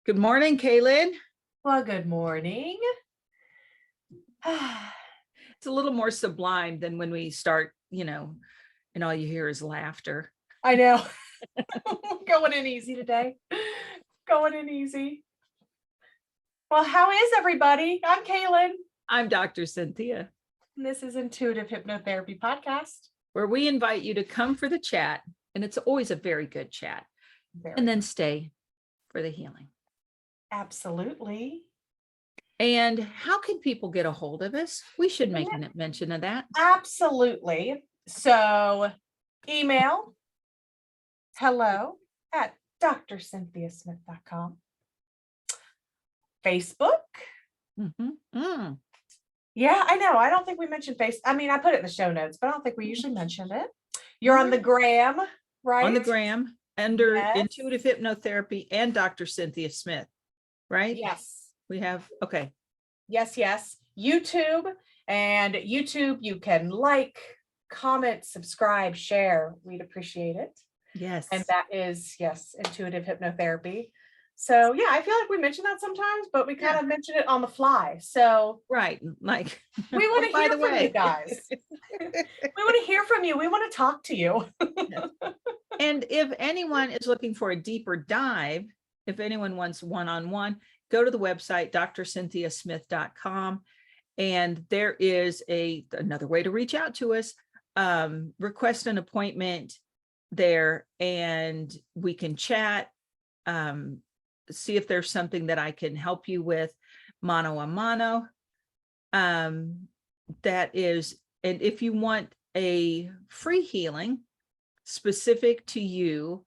Good morning, Kaylyn. Well, good morning. It's a little more sublime than when we start, and all you hear is laughter. I know. Going in easy today. Going in easy. Well, how is everybody? I'm Kaylyn. I'm Dr. Cynthia. And this is Intuitive Hypnotherapy Podcast, where we invite you to come for the chat, and it's always a very good chat, and then stay for the healing. Absolutely. And how can people get a hold of us? We should make a mention of that. Absolutely. So email hello@drcynthiasmith.com. Facebook. Yeah, I know. I don't think we mentioned I put it in the show notes, but I don't think we usually mentioned it. You're on the gram, right? On the gram under Intuitive Hypnotherapy and Dr. Cynthia Smith, right? Yes. We have, okay. Yes. YouTube, you can like, comment, subscribe, share. We'd appreciate it. Yes. And that is, Intuitive Hypnotherapy. So yeah, I feel like we mention that sometimes, but we kind of mention it on the fly. So right. Like we want to hear from you guys. We want to hear from you. We want to talk to you. And if anyone is looking for a deeper dive, if anyone wants one-on-one, go to the website, drcynthiasmith.com. And there is another way to reach out to us. Request an appointment there and we can chat, see if there's something that I can help you with mano a mano. That is, and if you want a free healing specific to you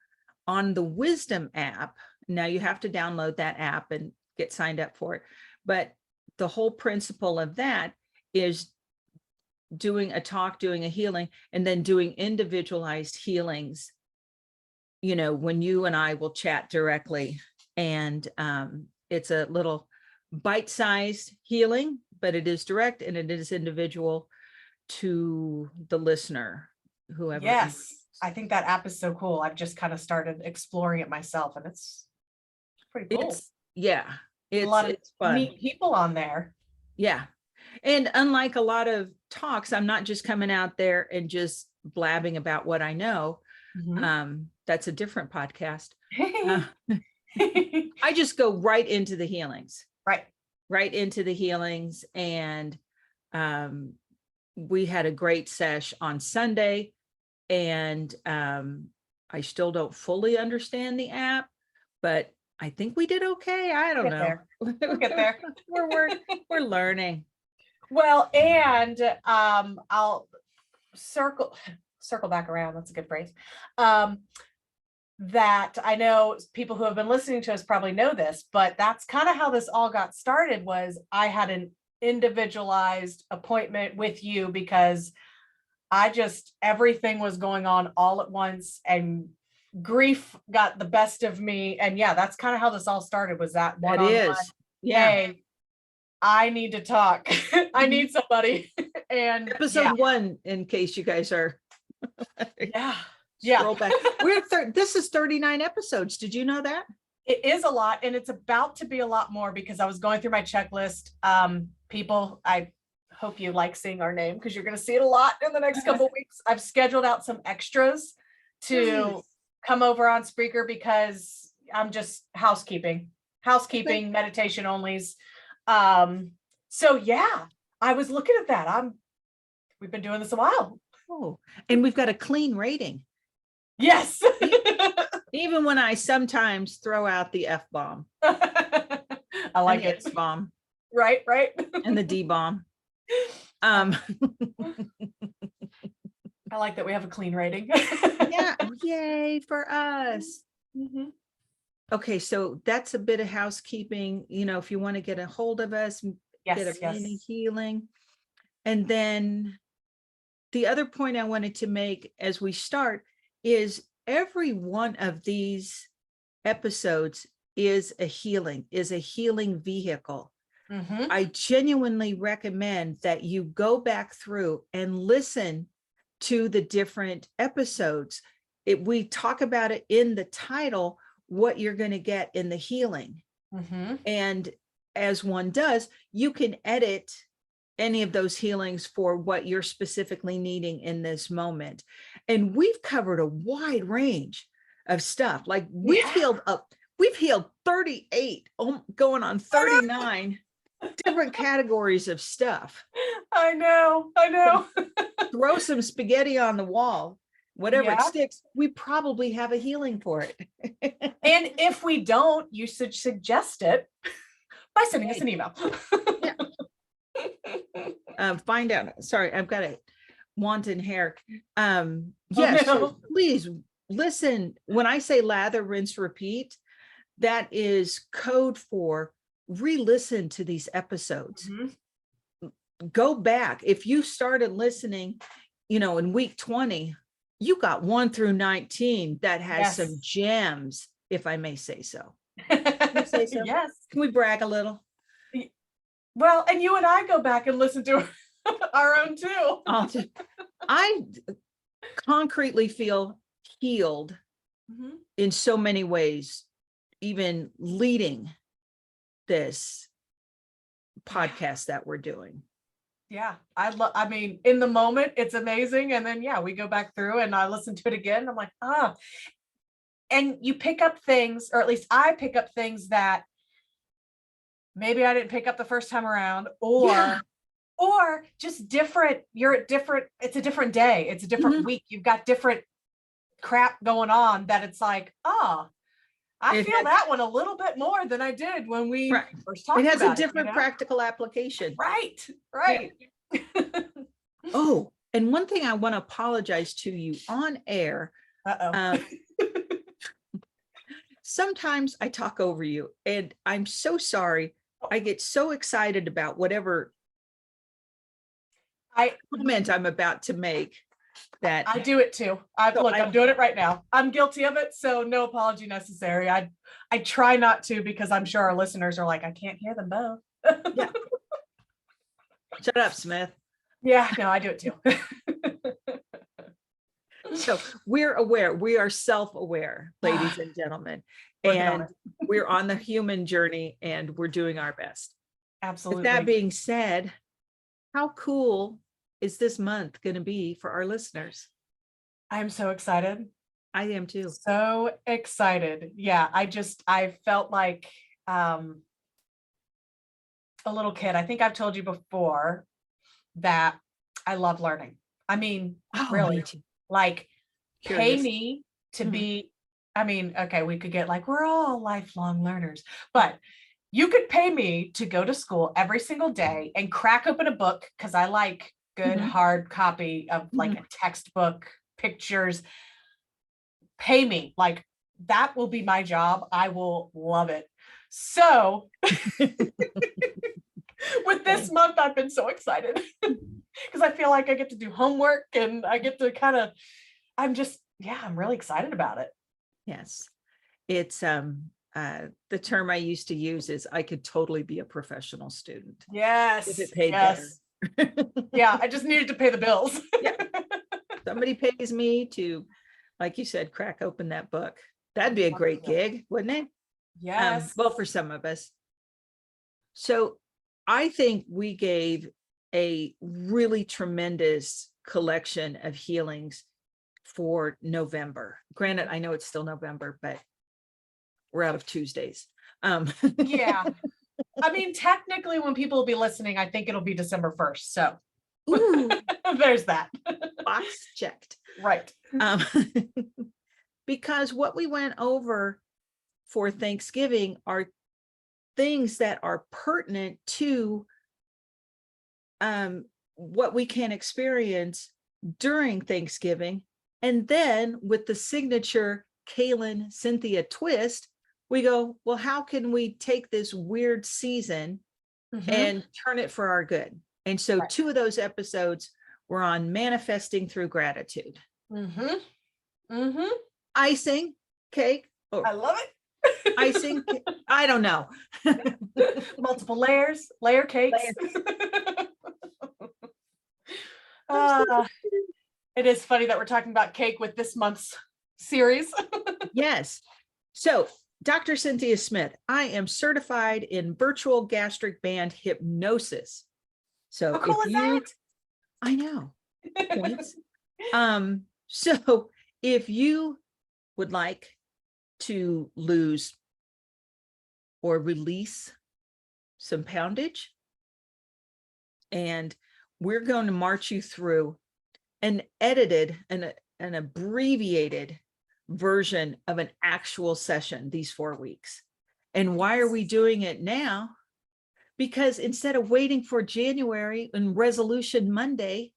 on the Wisdom app, now you have to download that app and get signed up for it. But the whole principle of that is doing a talk, doing a healing, and then doing individualized healings, when you and I will chat directly. And it's a little bite-sized healing, but it is direct and it is individual to the listener, whoever. Yes, I think that app is so cool. I've just kind of started exploring it myself, and it's pretty cool. It's a lot of fun. Neat people on there. Yeah. And unlike a lot of talks, I'm not just coming out there and just blabbing about what I know. That's a different podcast. I just go right into the healings. Right into the healings. And we had a great sesh on Sunday. And I still don't fully understand the app, but I think we did okay. I don't know. We'll get there. We're learning. Well, and I'll circle back around. That's a good phrase. That I know people who have been listening to us probably know this, but that's kind of how this all got started. Was I had an individualized appointment with you because everything was going on all at once and grief got the best of me. And that's kind of how this all started, was that one-on-one. Hey, I need to talk. I need somebody. And episode 1, in case you guys are scroll back. This is 39 episodes. Did you know that? It is a lot, and it's about to be a lot more because I was going through my checklist. People, I hope you like seeing our name because you're going to see it a lot in the next couple of weeks. I've scheduled out some extras to come over on Spreaker because I'm just housekeeping, meditation onlys. So I was looking at that. We've been doing this a while. Oh, and we've got a clean rating. Yes. Even when I sometimes throw out the F-bomb. I like it. S-bomb. Right. And the D-bomb. I like that we have a clean rating. Yay for us. Okay, so that's a bit of housekeeping. If you want to get a hold of us, get a mini healing. And then the other point I wanted to make as we start is every one of these episodes is a healing vehicle. I genuinely recommend that you go back through and listen to the different episodes. We talk about it in the title, what you're going to get in the healing. And as one does, you can edit any of those healings for what you're specifically needing in this moment. And we've covered a wide range of stuff. Like we've healed 38, going on 39 different categories of stuff. I know. Throw some spaghetti on the wall, whatever it sticks, we probably have a healing for it. And if we don't, you should suggest it by sending us an email. Find out. Sorry, I've got a wanton hair. Yes, so please listen. When I say lather, rinse, repeat, that is code for re-listen to these episodes. Go back. If you started listening, in week 20, you got 1 through 19 that has some gems, if I may say so. Can you say so? Yes. Can we brag a little? Well, and you and I go back and listen to our own too. I concretely feel healed in so many ways, even leading this podcast that we're doing. Yeah, I mean, in the moment, it's amazing. And then, we go back through and I listen to it again. I'm like, and you pick up things, or at least I pick up things that maybe I didn't pick up the first time around, or just different. It's a different day. It's a different week. You've got different crap going on that it's like, I feel that one a little bit more than I did when we first talked about it. It has a different practical application. Right. Yeah. Oh, and one thing I want to apologize to you on air. Sometimes I talk over you, and I'm so sorry. I get so excited about whatever comment I'm about to make that I do it too. I'm doing it right now. I'm guilty of it, so no apology necessary. I try not to, because I'm sure our listeners are like, I can't hear them both. Yeah. Shut up, Smith. Yeah, no, I do it too. So we're aware. We are self-aware, ladies and gentlemen, and we're on the human journey, and we're doing our best. Absolutely. With that being said, how cool is this month going to be for our listeners? I'm so excited. I am too. So excited. Yeah, I felt like a little kid. I think I've told you before that I love learning. I mean, really, like, pay me to be, okay, we could get like, we're all lifelong learners, but you could pay me to go to school every single day and crack open a book, because I like good hard copy of like a textbook, pictures. Pay me, like, that will be my job. I will love it. So with this month, I've been so excited because I feel like I get to do homework, and I get to I'm really excited about it. Yes. It's the term I used to use is I could totally be a professional student. Yes. If it paid better. Yeah, I just needed to pay the bills. Yeah. Somebody pays me to, like you said, crack open that book. That'd be a great gig, wouldn't it? Yes. Well, for some of us. So I think we gave a really tremendous collection of healings for November. Granted, I know it's still November, but we're out of Tuesdays. Yeah. I mean, technically, when people will be listening, I think it'll be December 1st. So there's that. Box checked. Right. Because what we went over for Thanksgiving are things that are pertinent to what we can experience during Thanksgiving. And then with the signature Kaylyn Cynthia twist, we go, well, how can we take this weird season and turn it for our good? And so 2 of those episodes were on manifesting through gratitude. Icing, cake. I love it. Icing, I don't know. Multiple layers, layer cakes. It is funny that we're talking about cake with this month's series. Yes. So Dr. Cynthia Smith. I am certified in Virtual Gastric Band Hypnosis. So How cool is that? I know. Points. So if you would like to lose or release some poundage, and we're going to march you through an edited and an abbreviated version of an actual session these 4 weeks. And why are we doing it now? Because instead of waiting for January and resolution Monday,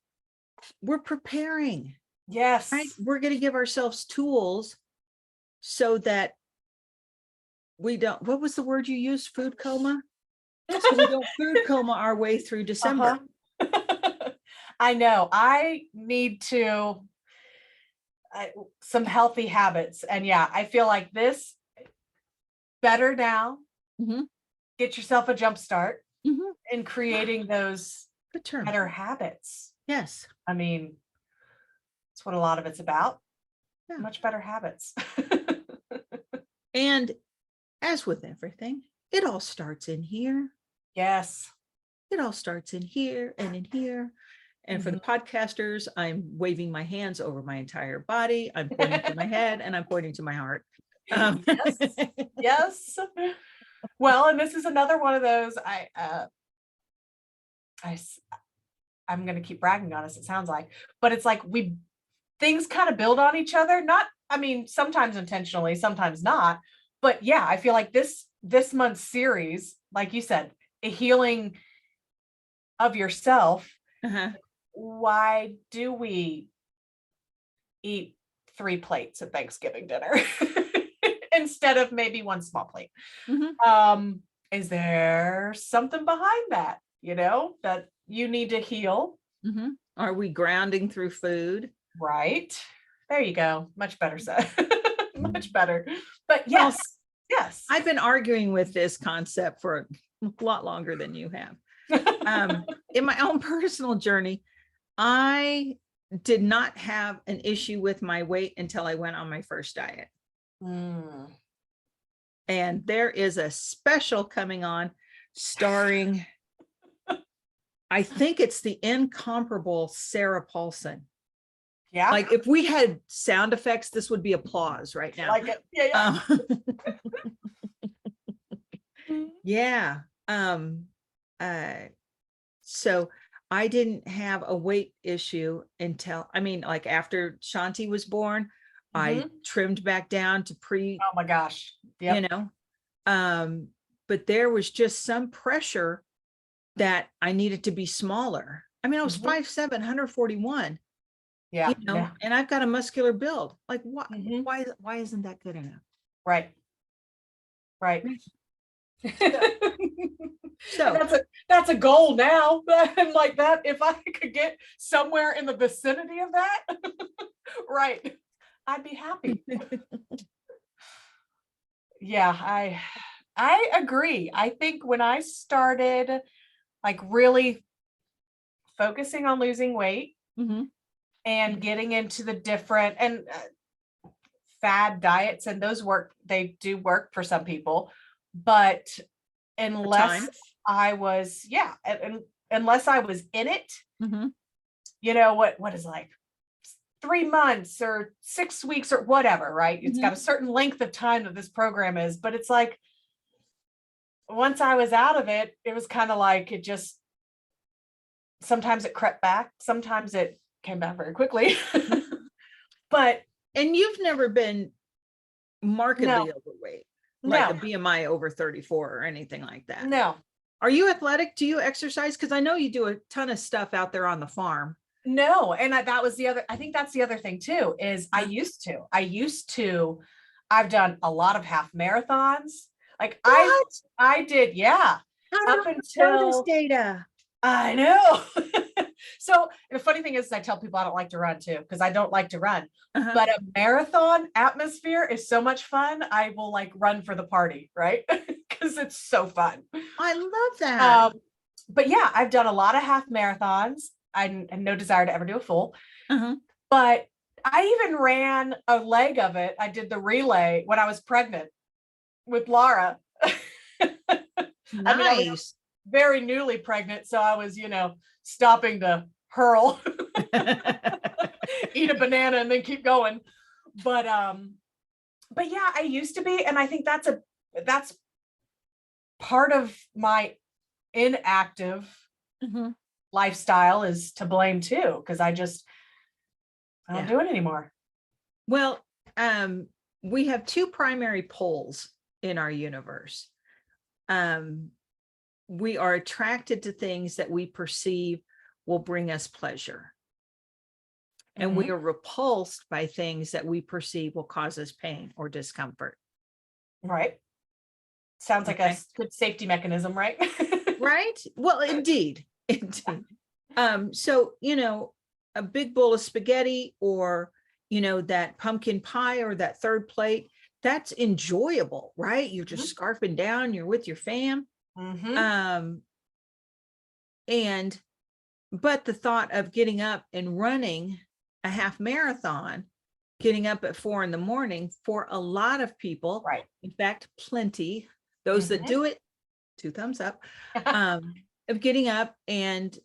we're preparing. Yes. Right? We're going to give ourselves tools so that we don't, what was the word you used? Food coma? So we don't food coma our way through December. I know. I need to some healthy habits. And yeah, I feel like this better now. Mhm. Get yourself a jump start Mhm. in creating those Good term. better habits. Yes. I mean, that's what a lot of it's about. Yeah. Much better habits. And as with everything, it all starts in here. Yes. It all starts in here and in here. And for the podcasters, I'm waving my hands over my entire body. I'm pointing to my head and I'm pointing to my heart. Yes. Yes. Well, and this is another one of those I'm going to keep bragging on us, it sounds like, but it's like things kind of build on each other. Not, I mean, sometimes intentionally, sometimes not. But yeah, I feel like this month's series, like you said, a healing of yourself. Why do we eat 3 plates at Thanksgiving dinner instead of maybe 1 small plate? Is there something behind that, that you need to heal? Are we grounding through food? Right. There you go. Much better said. Much better. But yes, yes. I've been arguing with this concept for a lot longer than you have. In my own personal journey, I did not have an issue with my weight until I went on my first diet. And there is a special coming on starring, I think it's the incomparable Sarah Paulson. Yeah. Like if we had sound effects, this would be applause right now. Like it. Yeah. Yeah. So I didn't have a weight issue until, like after Shanti was born, I trimmed back down to Oh my gosh. Yep. But there was just some pressure that I needed to be smaller. I was 5'7", 141. Yeah. And I've got a muscular build. Like why isn't that good enough? Right. Right. So that's a goal now. And like that, if I could get somewhere in the vicinity of that, right, I'd be happy. Yeah, I agree. I think when I started like really focusing on losing weight and getting into the different and fad diets, and those they do work for some people, but unless I was, unless I was in it, what is like 3 months or 6 weeks or whatever, right? It's got a certain length of time that this program is, but it's like, once I was out of it, it was kind of like, it just, sometimes it crept back. Sometimes it came back very quickly, and you've never been markedly overweight, like a BMI over 34 or anything like that. No. Are you athletic? Do you exercise? Because I know you do a ton of stuff out there on the farm. No. And that was I think that's the other thing too, is I used to, I've done a lot of half marathons. Like I did. Yeah. Up until this data. I know. So the funny thing is I tell people I don't like to run too, because I don't like to run, but a marathon atmosphere is so much fun. I will like run for the party, right? Because it's so fun. I love that. But yeah, I've done a lot of half marathons. I have no desire to ever do a full, but I even ran a leg of it. I did the relay when I was pregnant. with Laura. I mean, I was Nice. very newly pregnant, so I was, stopping to hurl, eat a banana, and then keep going. But yeah, I used to be, and I think that's part of my inactive Mhm. lifestyle is to blame too, because I don't Yeah. do it anymore. Well, we have two primary poles in our universe. We are attracted to things that we perceive will bring us pleasure. And we Mhm. are repulsed by things that we perceive will cause us pain or discomfort. Right. Sounds like a Okay. good safety mechanism, right? Right? Well, indeed. Indeed. So, a big bowl of spaghetti or, that pumpkin pie or that third plate, that's enjoyable, right? You're just scarfing down, you're with your fam. Mm-hmm. But the thought of getting up and running a half marathon, getting up at 4 a.m. for a lot of people, Right. in fact, plenty, those that do it, 2 thumbs up, of getting up and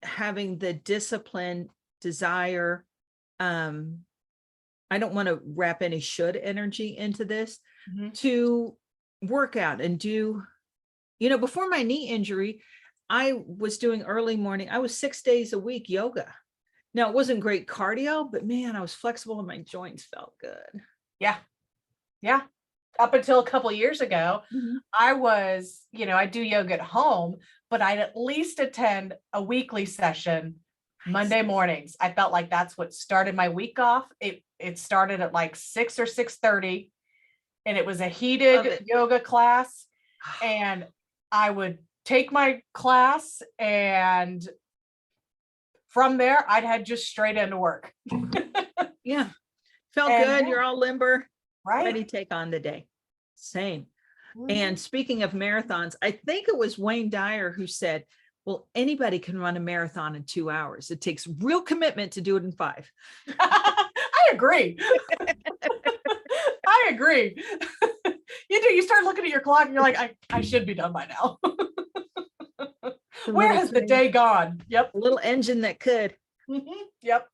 having the discipline, desire. I don't want to wrap any should energy into this, to work out and do, before my knee injury, I was doing early morning. I was 6 days a week yoga. Now, it wasn't great cardio, but man, I was flexible and my joints felt good. Yeah. Yeah. Up until a couple of years ago, I was, I do yoga at home, but I'd at least attend a weekly session Monday mornings. I felt like that's what started my week off. It started at like 6 or 6:30, and it was a heated yoga class. And I would take my class, and from there, I'd head just straight into work. Yeah. Felt And good. yeah. You're all limber, Right. ready to take on the day. Same. Mhm. And speaking of marathons, I think it was Wayne Dyer who said, well, anybody can run a marathon in 2 hours. It takes real commitment to do it in 5. I agree. I agree. You start looking at your clock and you're like, I should be done by now. Where has the day gone? Yep. A little engine that could. Yep.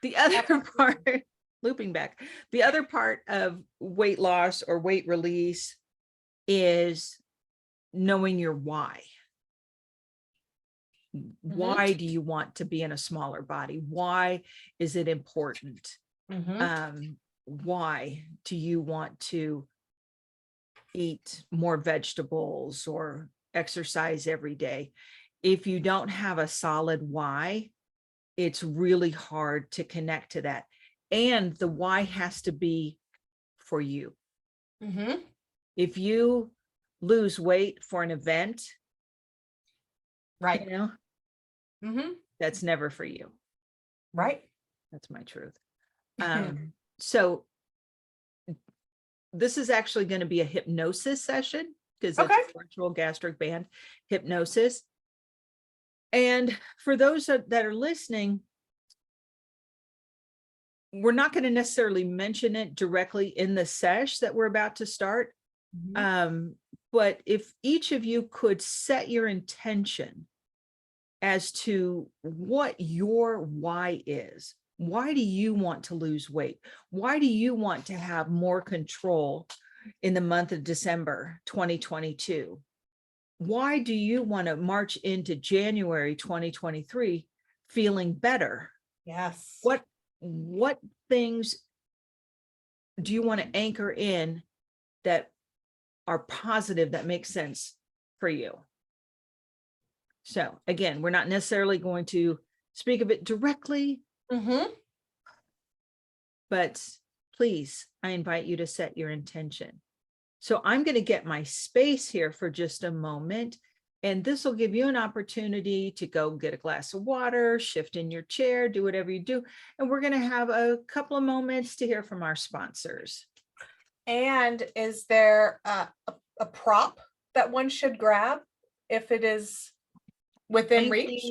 The other part, looping back, the other part of weight loss or weight release is knowing your why. Why do you want to be in a smaller body? Why is it important? Why do you want to eat more vegetables or exercise every day? If you don't have a solid why, it's really hard to connect to that. And the why has to be for you. If you lose weight for an event, right, that's never for you. Right. That's my truth. So this is actually going to be a hypnosis session, because it's Virtual Gastric Band Hypnosis. And for those that are listening, we're not going to necessarily mention it directly in the sesh that we're about to start. But if each of you could set your intention as to what your why is. Why do you want to lose weight? Why do you want to have more control in the month of December 2022? Why do you want to march into January 2023 feeling better? Yes. What things do you want to anchor in that are positive, that make sense for you? So again, we're not necessarily going to speak of it directly, but please, I invite you to set your intention. So I'm going to get my space here for just a moment, and this will give you an opportunity to go get a glass of water, shift in your chair, do whatever you do. And we're going to have a couple of moments to hear from our sponsors. And is there a prop that one should grab if it is within reach?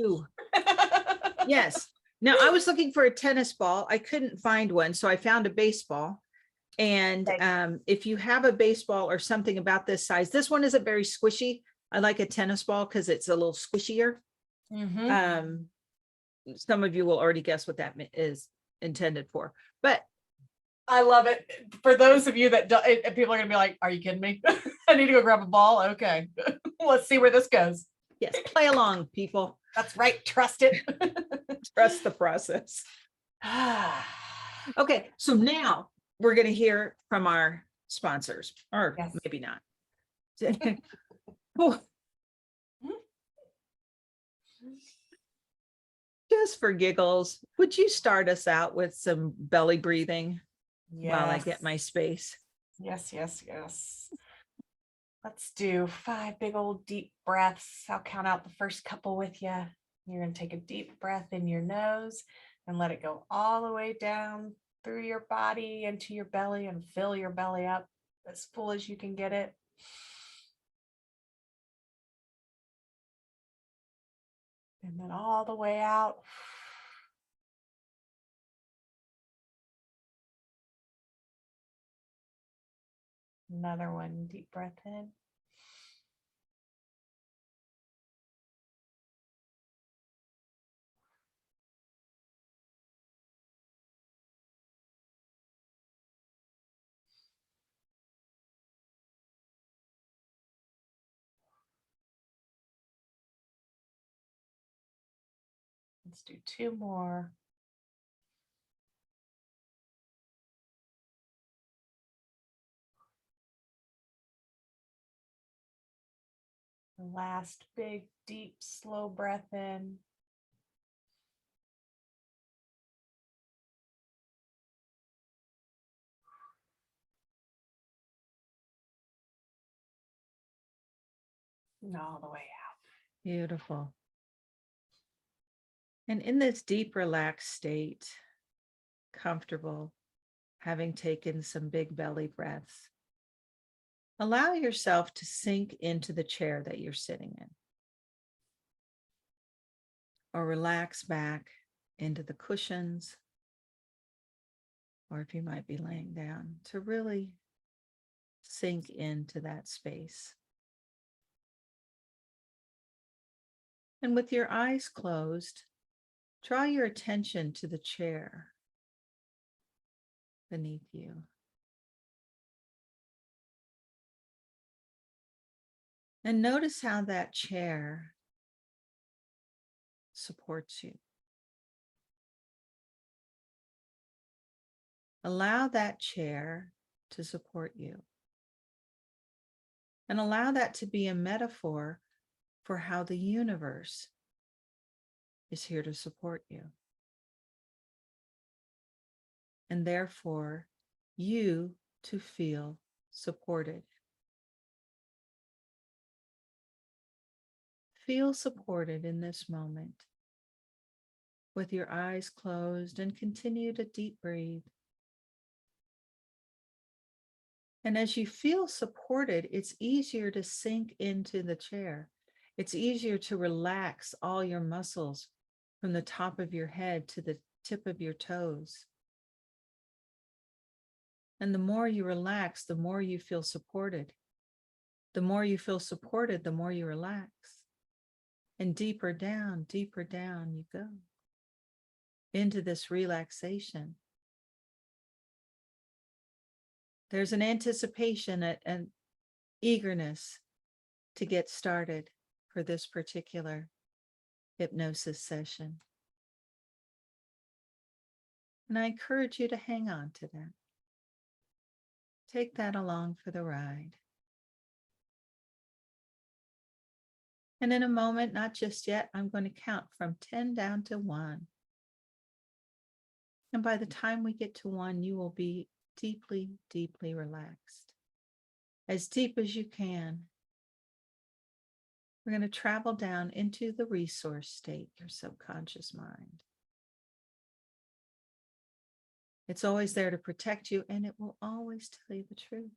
Yes. Now, I was looking for a tennis ball. I couldn't find one, so I found a baseball. And Okay. if you have a baseball or something about this size, this one isn't very squishy. I like a tennis ball because it's a little squishier. Mhm. Some of you will already guess what that is intended for, but I love it. For those of you that do, people are gonna be like, "Are you kidding me? I need to go grab a ball." Okay, let's see where this goes. yes, play along, people. That's right. Trust it. Trust the process. Okay, so now we're going to hear from our sponsors, or Yes. maybe not. Oh, just for giggles, would you start us out with some belly breathing while I Yes. get my space? Yes. Yes. Yes. Let's do 5 big old deep breaths. I'll count out the first couple with you. You're going to take a deep breath in your nose and let it go all the way down through your body into your belly and fill your belly up as full as you can get it. And then all the way out. Another one, deep breath in. Let's do 2 more. The last big, deep, slow breath in. And all the way out. Beautiful. And in this deep, relaxed state, comfortable, having taken some big belly breaths, allow yourself to sink into the chair that you're sitting in, or relax back into the cushions, or if you might be laying down, to really sink into that space. And with your eyes closed, draw your attention to the chair beneath you. And notice how that chair supports you. Allow that chair to support you. And allow that to be a metaphor for how the universe is here to support you. And therefore, you to feel supported. Feel supported in this moment with your eyes closed, and continue to deep breathe. And as you feel supported, it's easier to sink into the chair. It's easier to relax all your muscles from the top of your head to the tip of your toes. And the more you relax, the more you feel supported. The more you feel supported, the more you relax. And deeper down you go into this relaxation. There's an anticipation, an eagerness to get started for this particular hypnosis session. And I encourage you to hang on to that. Take that along for the ride. And in a moment, not just yet, I'm going to count from 10 down to 1. And by the time we get to 1, you will be deeply, deeply relaxed. As deep as you can. We're going to travel down into the resource state, your subconscious mind. It's always there to protect you, and it will always tell you the truth.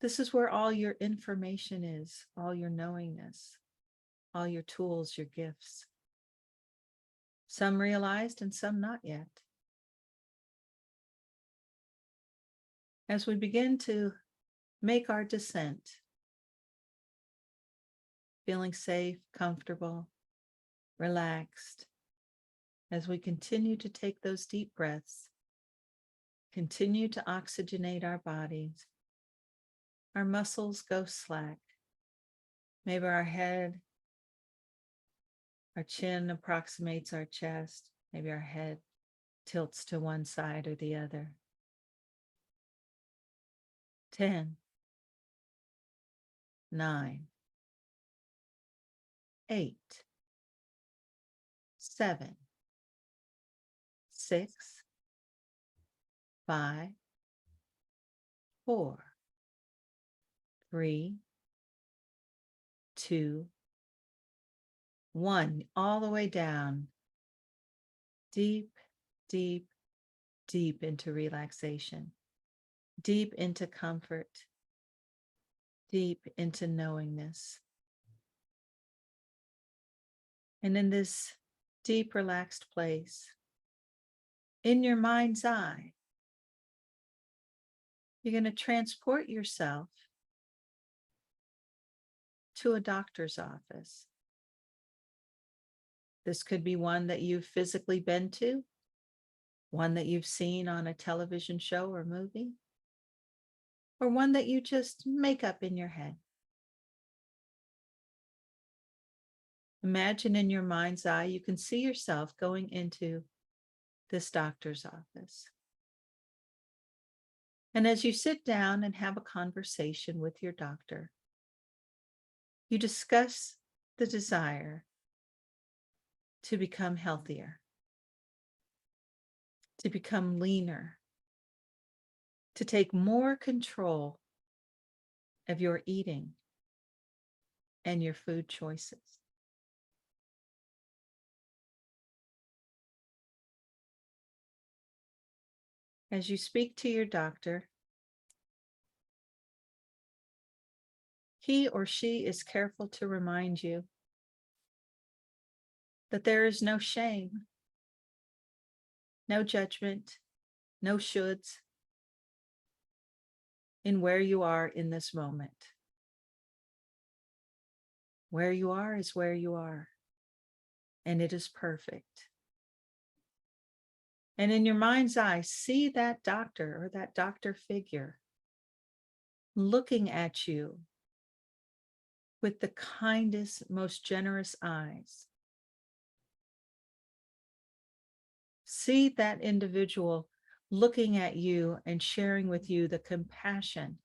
This is where all your information is, all your knowingness, all your tools, your gifts. Some realized and some not yet. as we begin to make our descent, feeling safe, comfortable, relaxed, as we continue to take those deep breaths, continue to oxygenate our bodies, our muscles go slack. Maybe our head, our chin approximates our chest. Maybe our head tilts to one side or the other. 10, 9, 8, 7, 6, 5, 4, 3, 2, 1, all the way down, deep, deep, deep into relaxation, deep into comfort, deep into knowingness. And in this deep, relaxed place, in your mind's eye, you're going to transport yourself to a doctor's office. This could be one that you've physically been to, one that you've seen on a television show or movie, or one that you just make up in your head. Imagine in your mind's eye, you can see yourself going into this doctor's office. And as you sit down and have a conversation with your doctor, you discuss the desire to become healthier, to become leaner, to take more control of your eating and your food choices. As you speak to your doctor, he or she is careful to remind you that there is no shame, no judgment, no shoulds in where you are in this moment. Where you are is where you are, and it is perfect. And in your mind's eye, see that doctor or that doctor figure looking at you with the kindest, most generous eyes. See that individual looking at you and sharing with you the compassion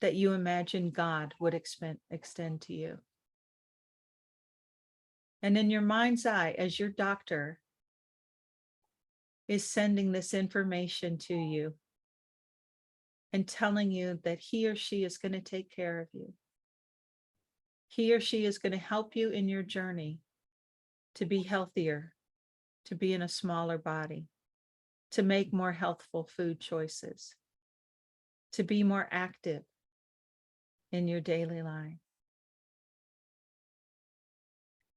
that you imagine God would extend to you. And in your mind's eye, as your doctor is sending this information to you and telling you that he or she is going to take care of you, he or she is going to help you in your journey to be healthier, to be in a smaller body, to make more healthful food choices, to be more active in your daily life.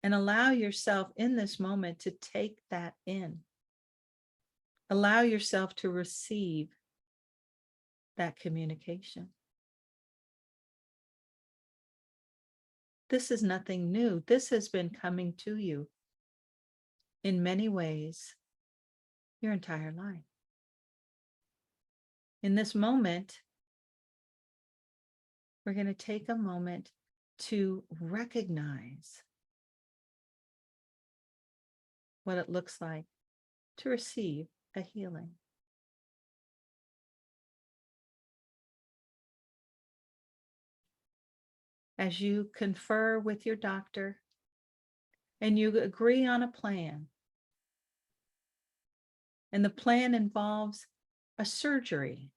And allow yourself in this moment to take that in. Allow yourself to receive that communication. This is nothing new. This has been coming to you in many ways your entire life. In this moment, we're going to take a moment to recognize what it looks like to receive a healing. As you confer with your doctor and you agree on a plan, and the plan involves a surgery,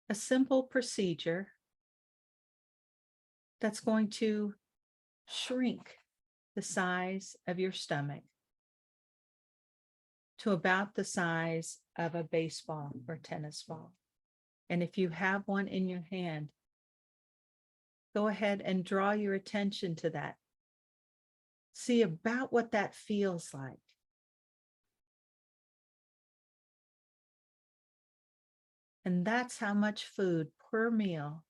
a simple procedure that's going to shrink the size of your stomach to about the size of a baseball or tennis ball. And if you have one in your hand, go ahead and draw your attention to that. See about what that feels like. And that's how much food per meal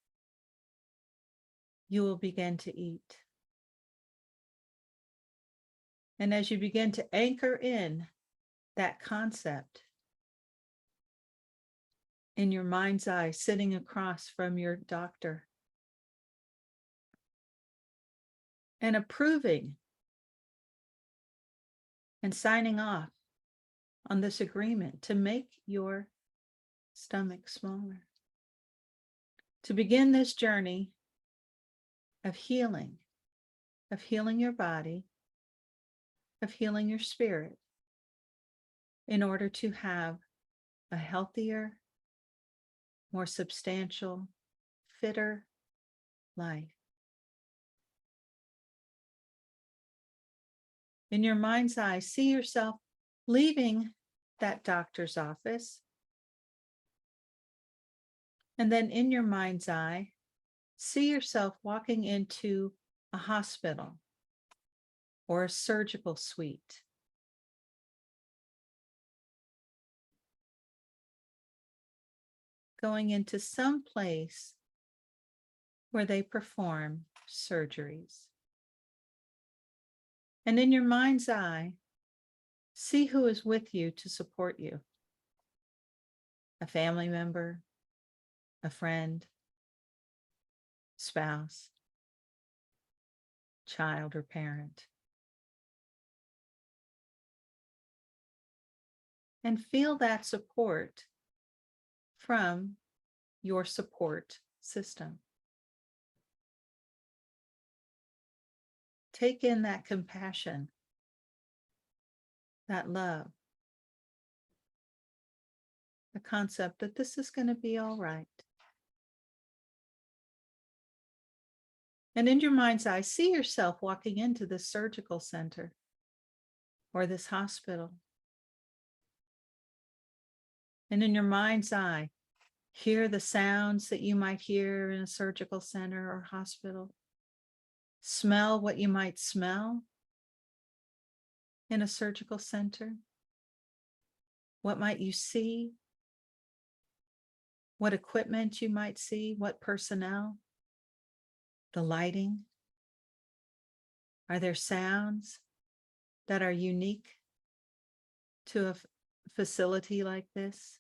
you will begin to eat. And as you begin to anchor in that concept in your mind's eye, sitting across from your doctor and approving and signing off on this agreement to make your stomach smaller, to begin this journey of healing your body, of healing your spirit, in order to have a healthier, more substantial, fitter life. In your mind's eye, see yourself leaving that doctor's office. And then in your mind's eye, see yourself walking into a hospital or a surgical suite. Going into some place where they perform surgeries. And in your mind's eye, see who is with you to support you. A family member, a friend, spouse, child, or parent. And feel that support from your support system. Take in that compassion, that love, the concept that this is going to be all right. And in your mind's eye, see yourself walking into this surgical center or this hospital. And in your mind's eye, hear the sounds that you might hear in a surgical center or hospital. Smell what you might smell in a surgical center. What might you see? What equipment you might see? What personnel? The lighting? Are there sounds that are unique to a facility like this?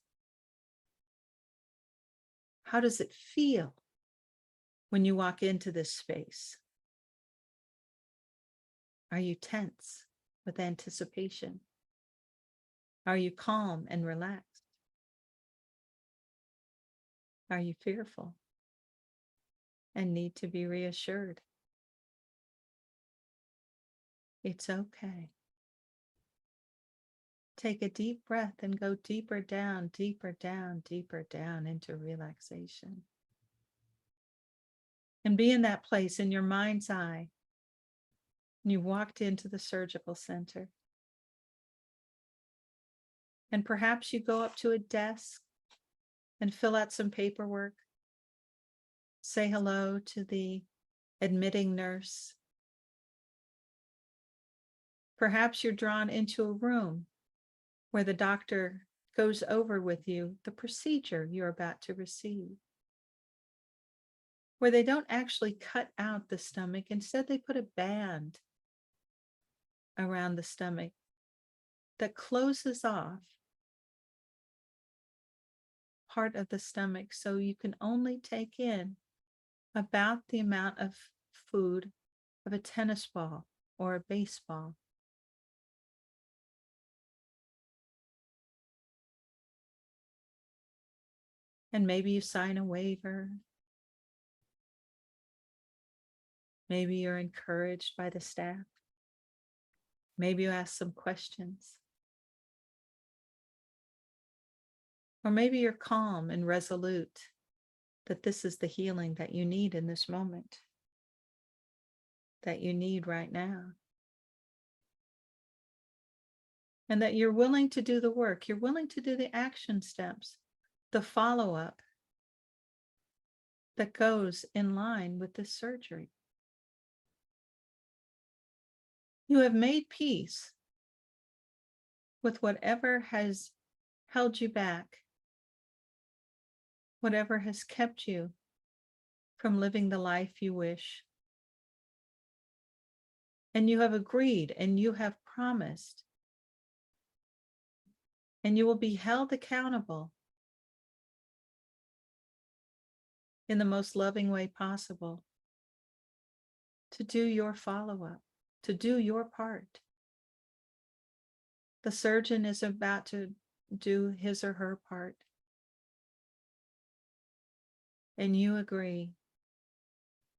How does it feel when you walk into this space? Are you tense with anticipation? Are you calm and relaxed? Are you fearful and need to be reassured? It's okay. Take a deep breath and go deeper down, deeper down, deeper down into relaxation. And be in that place in your mind's eye. You walked into the surgical center. And perhaps you go up to a desk and fill out some paperwork. Say hello to the admitting nurse. Perhaps you're drawn into a room where the doctor goes over with you the procedure you're about to receive, where they don't actually cut out the stomach. Instead, they put a band around the stomach that closes off part of the stomach so you can only take in about the amount of food of a tennis ball or a baseball. And maybe you sign a waiver. Maybe you're encouraged by the staff. Maybe you ask some questions. Or maybe you're calm and resolute that this is the healing that you need in this moment, that you need right now. And that you're willing to do the work, you're willing to do the action steps, the follow-up that goes in line with this surgery. You have made peace with whatever has held you back whatever has kept you from living the life you wish. And you have agreed and you have promised, and you will be held accountable in the most loving way possible to do your follow-up, to do your part. The surgeon is about to do his or her part, and you agree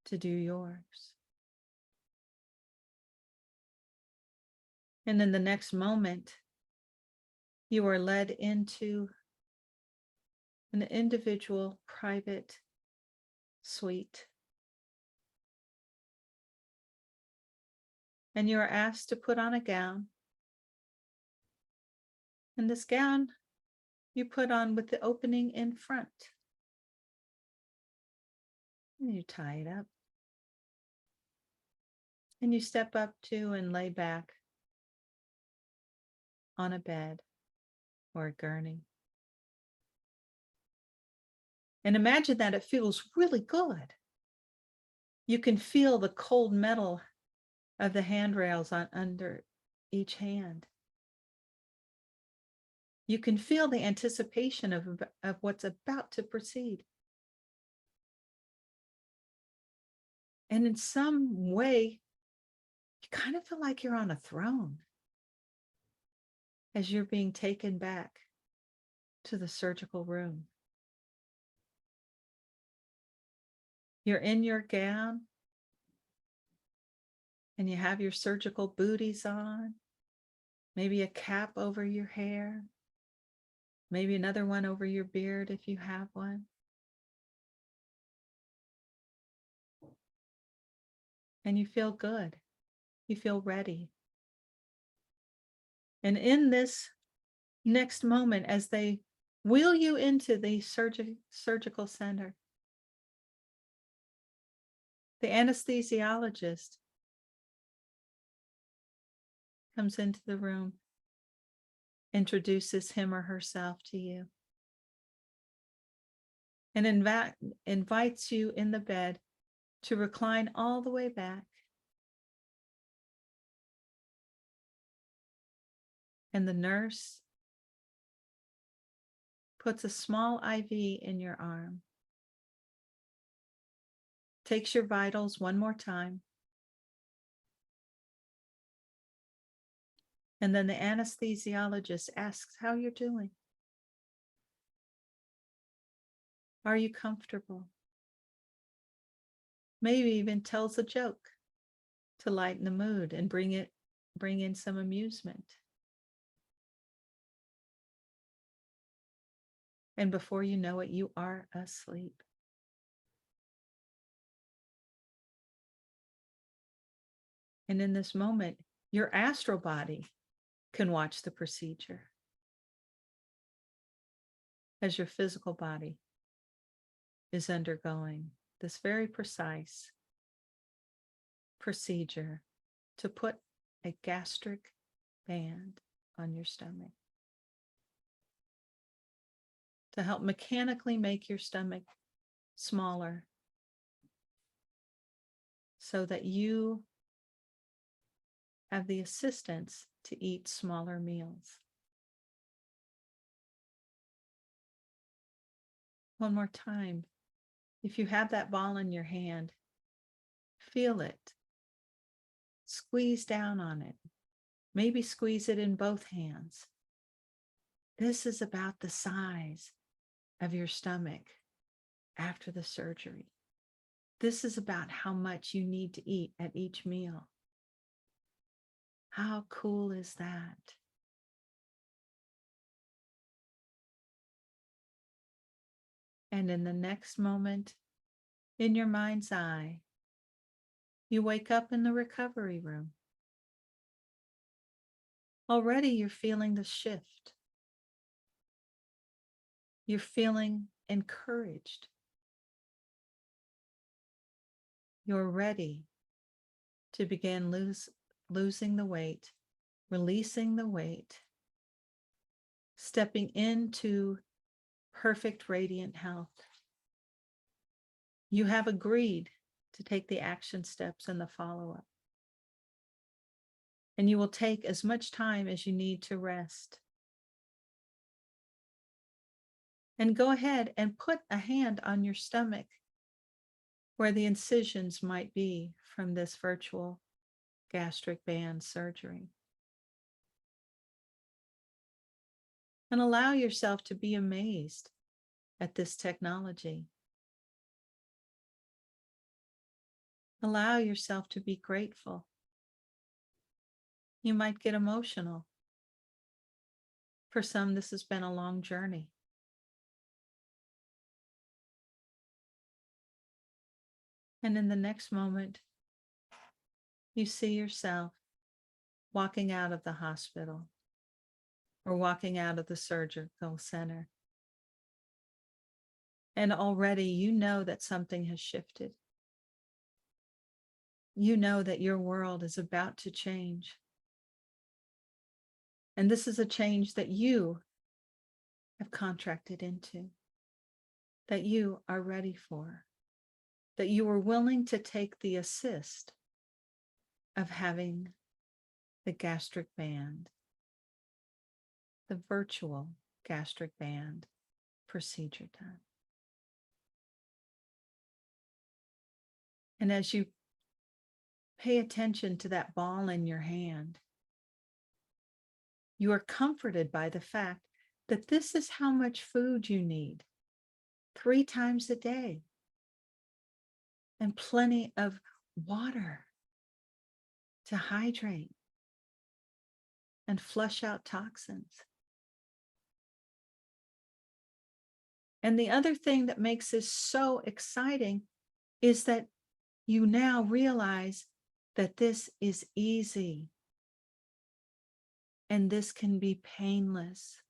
to do yours. And in the next moment, you are led into an individual private suite. And you are asked to put on a gown. And this gown you put on with the opening in front. And you tie it up. And you step up to and lay back on a bed or a gurney. And imagine that it feels really good. You can feel the cold metal of the handrails on under each hand. You can feel the anticipation of what's about to proceed. And in some way, you kind of feel like you're on a throne as you're being taken back to the surgical room. You're in your gown and you have your surgical booties on, maybe a cap over your hair, maybe another one over your beard if you have one. And you feel good. You feel ready. And in this next moment, as they wheel you into the surgical center, the anesthesiologist comes into the room, introduces him or herself to you, and invites you in the bed to recline all the way back. And the nurse puts a small IV in your arm, takes your vitals one more time, and then the anesthesiologist asks how you're doing. Are you comfortable? Maybe even tells a joke to lighten the mood and bring in some amusement. And before you know it, you are asleep. And in this moment, your astral body can watch the procedure as your physical body is undergoing this very precise procedure to put a gastric band on your stomach to help mechanically make your stomach smaller so that you have the assistance to eat smaller meals. One more time. If you have that ball in your hand, feel it. Squeeze down on it. Maybe squeeze it in both hands. This is about the size of your stomach after the surgery. This is about how much you need to eat at each meal. How cool is that? And in the next moment, in your mind's eye, you wake up in the recovery room. Already you're feeling the shift. You're feeling encouraged. You're ready to begin losing the weight, releasing the weight, stepping into perfect, radiant health. You have agreed to take the action steps and the follow-up. And you will take as much time as you need to rest. And go ahead and put a hand on your stomach where the incisions might be from this virtual gastric band surgery. And allow yourself to be amazed at this technology. Allow yourself to be grateful. You might get emotional. For some, this has been a long journey. And in the next moment, you see yourself walking out of the hospital or walking out of the surgical center. And already you know that something has shifted. You know that your world is about to change. And this is a change that you have contracted into, that you are ready for, that you are willing to take the assist of having the gastric band, the virtual gastric band procedure done. And as you pay attention to that ball in your hand, you are comforted by the fact that this is how much food you need 3 times a day, and plenty of water to hydrate and flush out toxins. And the other thing that makes this so exciting is that you now realize that this is easy and this can be painless.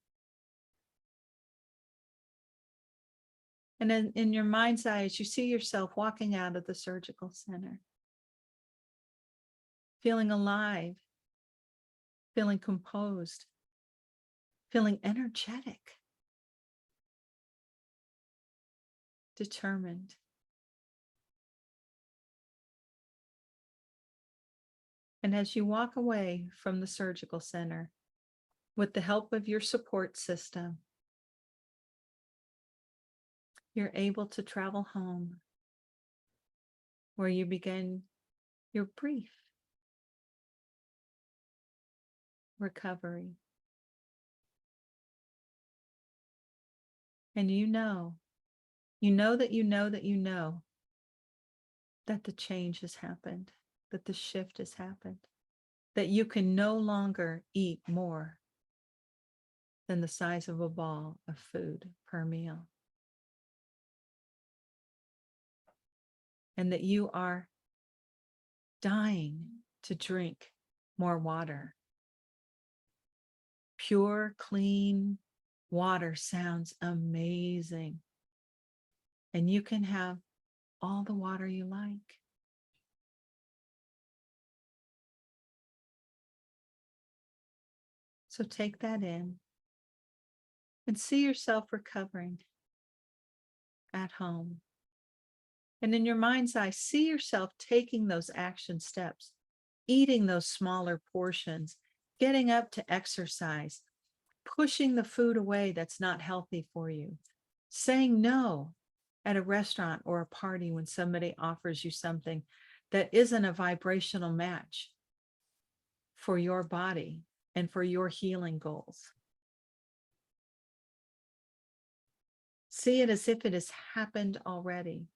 And in your mind's eye, as you see yourself walking out of the surgical center, feeling alive, feeling composed, feeling energetic, determined. And as you walk away from the surgical center, with the help of your support system, you're able to travel home, where you begin your brief recovery. And you know that the change has happened, that the shift has happened, that you can no longer eat more than the size of a ball of food per meal. And that you are dying to drink more water. Pure, clean water sounds amazing. And you can have all the water you like. So take that in and see yourself recovering at home. And in your mind's eye, see yourself taking those action steps, eating those smaller portions, getting up to exercise, pushing the food away that's not healthy for you, saying no at a restaurant or a party when somebody offers you something that isn't a vibrational match for your body and for your healing goals. See it as if it has happened already.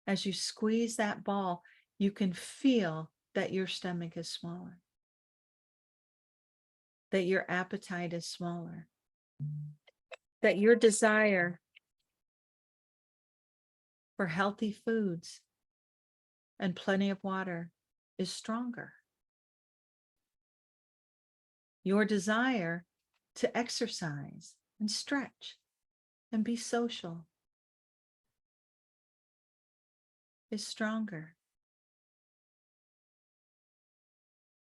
As you squeeze that ball, you can feel that your stomach is smaller, that your appetite is smaller, that your desire for healthy foods and plenty of water is stronger. Your desire to exercise and stretch and be social is stronger.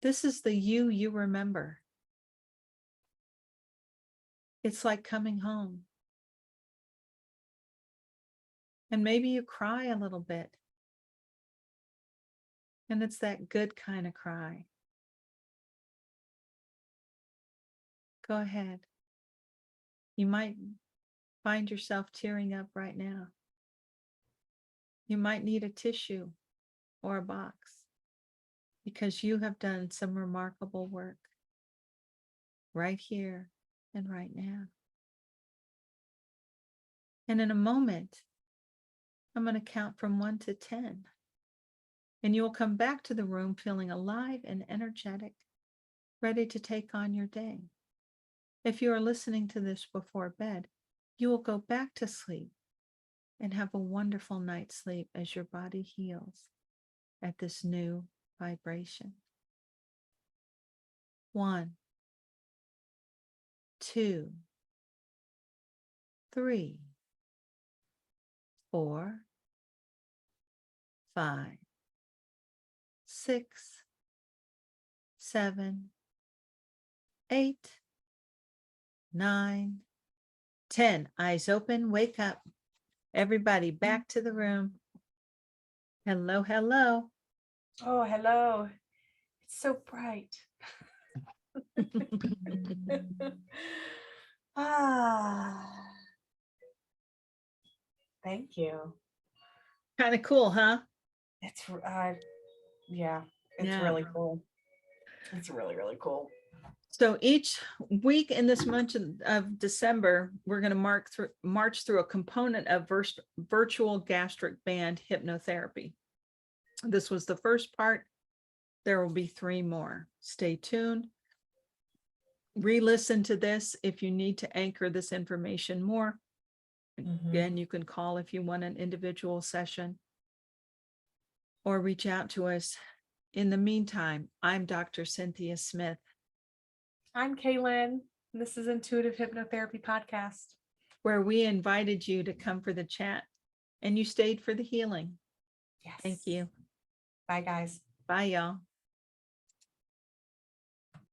This is the you remember. It's like coming home. And maybe you cry a little bit. And it's that good kind of cry. Go ahead. You might find yourself tearing up right now. You might need a tissue or a box because you have done some remarkable work right here and right now. And in a moment, I'm going to count from 1 to 10. And you will come back to the room feeling alive and energetic, ready to take on your day. If you are listening to this before bed, you will go back to sleep and have a wonderful night's sleep as your body heals at this new vibration. 1, 2, 3, 4, 5, 6, 7, 8, 9, 10. Eyes open, wake up. Everybody back to the room. Hello, hello. Oh, hello. It's so bright. Thank you. Kind of cool, huh? It's yeah, it's Yeah. really cool. It's really, really cool. So each week in this month of December, we're going to march through a component of Virtual Gastric Band Hypnotherapy. This was the first part. There will be 3 more. Stay tuned. Re-listen to this if you need to anchor this information more. Again, you can call if you want an individual session or reach out to us. In the meantime, I'm Dr. Cynthia Smith. I'm Kaylyn. This is Intuitive Hypnotherapy Podcast, where we invited you to come for the chat and you stayed for the healing. Yes. Thank you. Bye, guys. Bye, y'all.